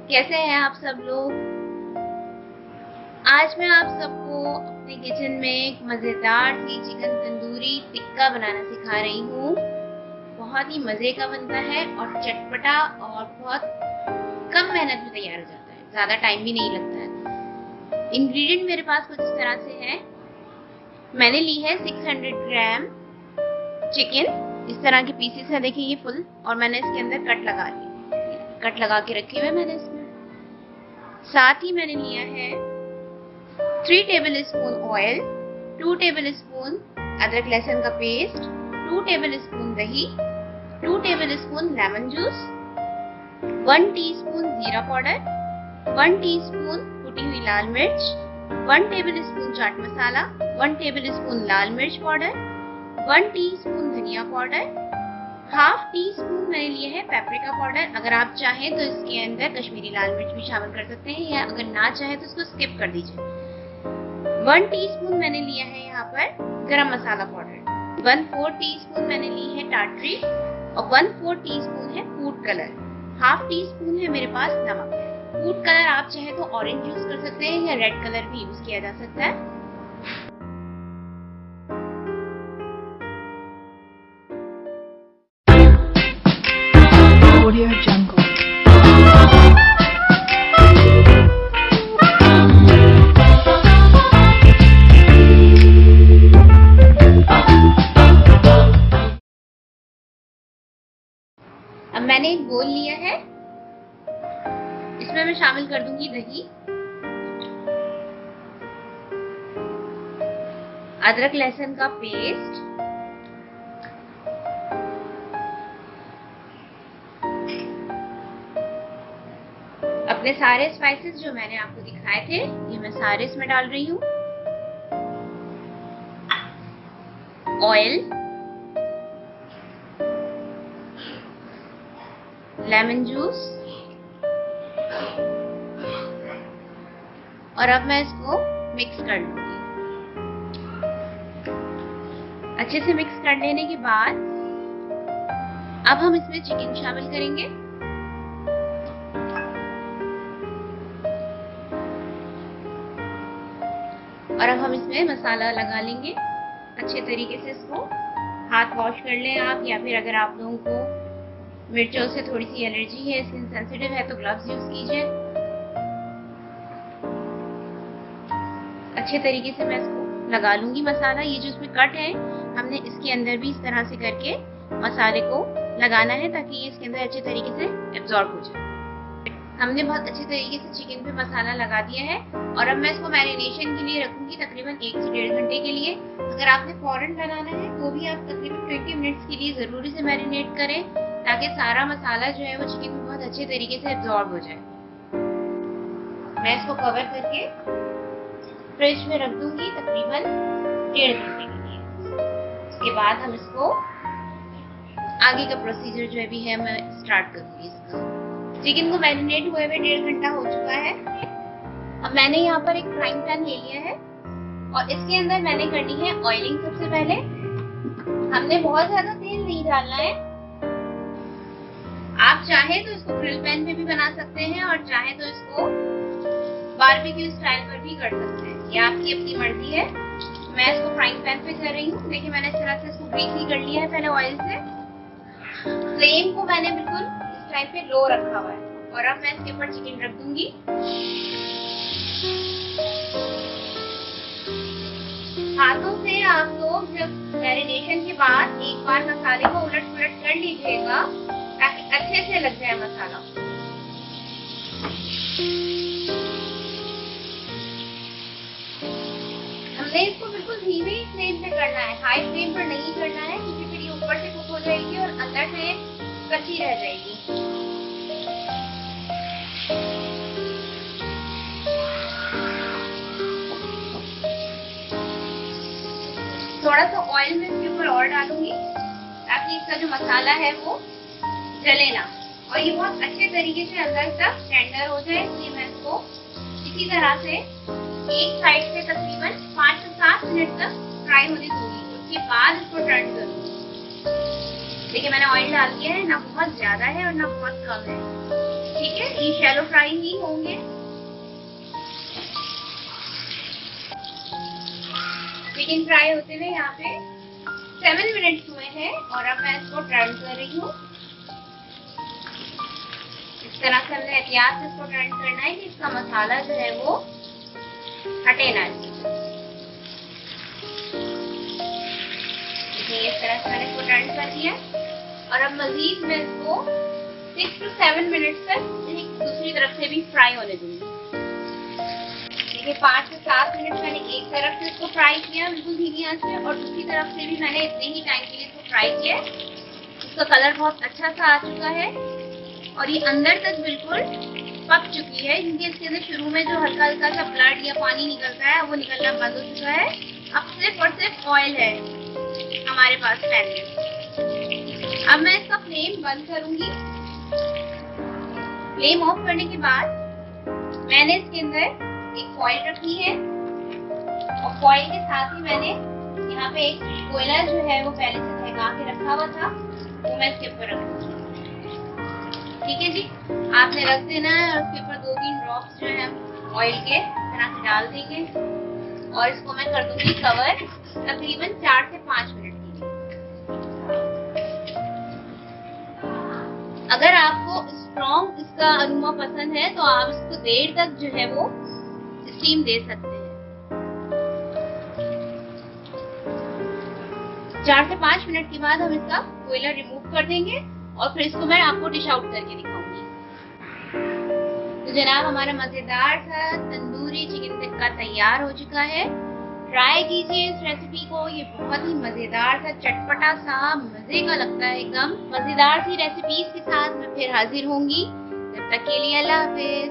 कैसे हैं आप सब लोग। आज मैं आप सबको अपने किचन में एक मजेदार सी चिकन तंदूरी टिक्का बनाना सिखा रही हूँ। बहुत ही मजे का बनता है और चटपटा और बहुत कम मेहनत में तैयार हो जाता है, ज्यादा टाइम भी नहीं लगता है। इंग्रेडिएंट मेरे पास कुछ इस तरह से है। मैंने ली है 600 ग्राम चिकन, इस तरह के पीसेस है, देखिए ये फुल, और मैंने इसके अंदर कट लगा के रखे हुए मैंने इसमें। साथ ही मैंने लिया है 3 table spoon oil, 2 table spoon अदरक लहसुन का पेस्ट, 2 टेबल स्पून दही, 2 table spoon lemon juice, 1 teaspoon जीरा पाउडर, 1 टीस्पून कुटी हुई लाल मिर्च, 1 table spoon chaat masala, 1 table spoon लाल मिर्च पाउडर, 1 टीस्पून धनिया पाउडर, हाफ टी स्पून मैंने लिया है पेपरिका पाउडर। अगर आप चाहें तो इसके अंदर कश्मीरी लाल मिर्च भी शामिल कर सकते हैं, या अगर ना चाहें तो इसको स्किप कर दीजिए। 1 टीस्पून मैंने लिया है यहाँ पर गरम मसाला पाउडर, 1/4 टीस्पून मैंने ली है टाटरी, और 1/4 टीस्पून है food colour, half tea spoon है मेरे पास नमक। फूड कलर आप चाहे तो ऑरेंज यूज कर सकते हैं या रेड कलर भी यूज किया जा सकता है। Audio Jungle. अब मैंने एक बोल लिया है, इसमें मैं शामिल कर दूंगी दही, अदरक लहसुन का पेस्ट, अपने सारे स्पाइसेस जो मैंने आपको दिखाए थे ये मैं सारे इसमें डाल रही हूँ। ऑयल, लेमन जूस, और अब मैं इसको मिक्स कर लूंगी। अच्छे से मिक्स कर लेने के बाद अब हम इसमें चिकन शामिल करेंगे। और अब हम इसमें मसाला लगा लेंगे अच्छे तरीके से। इसको हाथ वॉश कर लें आप, या फिर अगर आप लोगों को मिर्चों से थोड़ी सी एलर्जी है, स्किन सेंसिटिव है, तो ग्लव्स यूज कीजिए। अच्छे तरीके से मैं इसको लगा लूंगी मसाला। ये जो इसमें कट है हमने इसके अंदर भी इस तरह से करके मसाले को लगाना है ताकि ये इसके अंदर अच्छे तरीके से एब्जॉर्ब हो जाए। हमने बहुत अच्छे तरीके से चिकन पे मसाला लगा दिया है, और अब मैं इसको मैरिनेशन के लिए रखूंगी तकरीबन 1 से 1.5 घंटे के लिए। अगर आपने फौरन बनाना है तो भी आप तकरीबन 20 मिनट्स के लिए जरूरी से मैरिनेट करें, ताकि सारा मसाला जो है वो चिकन में बहुत अच्छे तरीके से एब्जॉर्ब हो जाए। मैं इसको कवर करके फ्रिज में रख दूंगी तकरीबन 1.5 घंटे के लिए। उसके बाद हम इसको आगे का प्रोसीजर जो भी है मैं स्टार्ट करूंगी। इसका चिकन को मैरिनेट हुए हुए 1.5 घंटा हो चुका है। अब मैंने यहाँ पर एक फ्राइंग पैन ले लिया है और इसके अंदर मैंने करनी है ऑयलिंग। सबसे पहले हमने बहुत ज्यादा तेल नहीं डालना है। आप चाहे तो इसको ग्रिल पैन पे भी बना सकते हैं, और चाहे तो इसको बारबेक्यू स्टाइल पर भी कर सकते हैं, ये आपकी अपनी मर्जी है। मैं इसको फ्राइंग पैन पे कर रही हूँ। देखिए मैंने इस तरह से इसको ग्रीस ही कर लिया है पहले ऑयल से। फ्लेम को मैंने बिल्कुल इस टाइप पे लो रखा हुआ है, और अब मैं इसके ऊपर चिकन रख दूंगी। हाथों से आप लोग जब मैरिनेशन के बाद एक बार मसाले को उलट पुलट कर लीजिएगा ताकि अच्छे से लग जाए मसाला। हमने इसको बिल्कुल धीमे फ्लेम पे करना है, हाई फ्लेम पर नहीं करना है, क्योंकि फिर ये ऊपर से कुक हो जाएगी और अंदर से कच्ची रह जाएगी। थोड़ा सा ऑयल में इसके ऊपर और डालूंगी ताकि इसका जो मसाला है वो जले ना, और ये बहुत अच्छे तरीके से अंदर तक टेंडर हो जाए। इसलिए मैं इसको इसी तरह से एक साइड से तकरीबन 5 से 7 मिनट तक फ्राई होने दूंगी। उसके बाद इसको टर्न करूंगी। देखिए मैंने ऑयल डाल दिया है, ना बहुत ज्यादा है और ना बहुत कम है, ठीक है। ये शैलो फ्राई ही होंगे। चिकन फ्राई होते हुए यहाँ पे 7 मिनट्स हुए हैं और अब मैं इसको टर्न कर रही हूँ। इस तरह से हमने एहतियात से इसको टर्न करना है कि इसका मसाला जो है वो हटे ना। इस तरह से मैंने इसको टर्न कर दिया और अब मजीद मैं इसको 6 to 7 मिनट तक दूसरी तरफ से भी फ्राई होने दूंगी। देखिए 5 से 7 मिनट मैंने एक तरफ से इसको फ्राई किया बिल्कुल धीमी आंच पे और दूसरी तरफ से भी मैंने इतने ही टाइम के लिए इसको फ्राई किया। इसका कलर बहुत अच्छा सा आ चुका है और ये अंदर तक बिल्कुल पक चुकी है, क्योंकि इसके अंदर शुरू में जो हल्का हल्का सा ब्लड या पानी निकलता है वो निकलना बंद हो चुका है। अब सिर्फ और सिर्फ ऑयल है हमारे पास पैन में। अब मैं इसका फ्लेम बंद करूंगी। फ्लेम ऑफ करने के बाद मैंने इसके अंदर एक फॉइल रखी है और फॉइल के साथ ही मैंने यहाँ पे एक कोयला जो है वो पहले से ठहका के रखा हुआ था, वो मैं इसके ऊपर रखूंगी। ठीक है जी, आपने रख देना है और उसके ऊपर 2-3 ड्रॉप्स जो है ऑयल के तरह से डाल देंगे और इसको मैं कर दूंगी कवर तकरीबन 4 से 5 मिनट के लिए। अगर आपको स्ट्रॉन्ग इसका अरोमा पसंद है तो आप इसको देर तक जो है वो स्टीम दे सकते हैं। 4 से 5 मिनट के बाद हम इसका कोयला रिमूव कर देंगे और फिर इसको मैं आपको डिश आउट करके दिखाऊंगी। तो जनाब हमारा मजेदार सा तंदूरी चिकन टिक्का तैयार हो चुका है। ट्राई कीजिए इस रेसिपी को, ये बहुत ही मजेदार सा चटपटा सा मजे का लगता है एकदम। मजेदार सी रेसिपीज के साथ मैं फिर हाजिर होंगी। तब तक के लिए अल्लाह हाफिज।